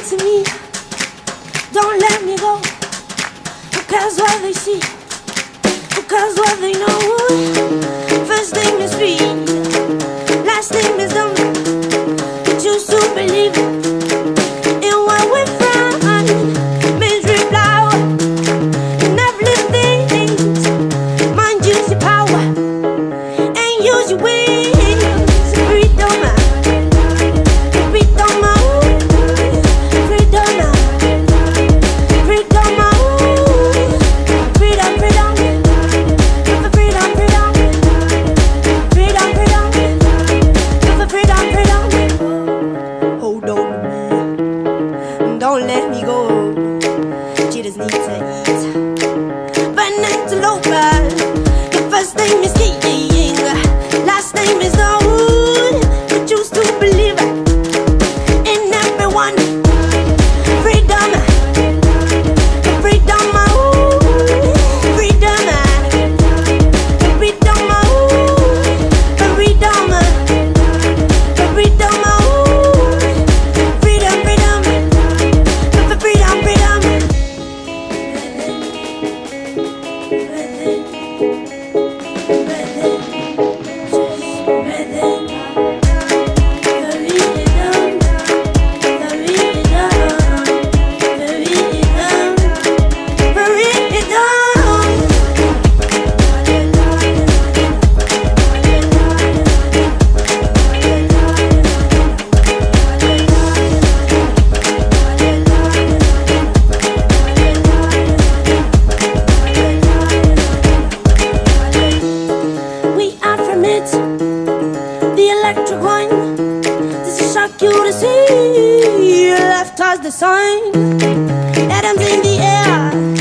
to me, don't let me go. Who cares what they see? Who cares what they know? First name is free, last name is dumb. We choose to believe in what we find. Misery flower, never live things. Mind, use your power and use your wings. Freedom, freedom, freedom, freedom, freedom, freedom, freedom, freedom, freedom, freedom. Hold on to me, don't let me go. Cheetahs need to eat, but not to local. Your first name is King, last name is no. We choose to believe in everyone. Freedom, freedom, freedom, freedom, freedom, freedom, freedom, freedom, freedom. We are from it, the electric one. This will shock you to see. Left us the sign. Atoms in the air.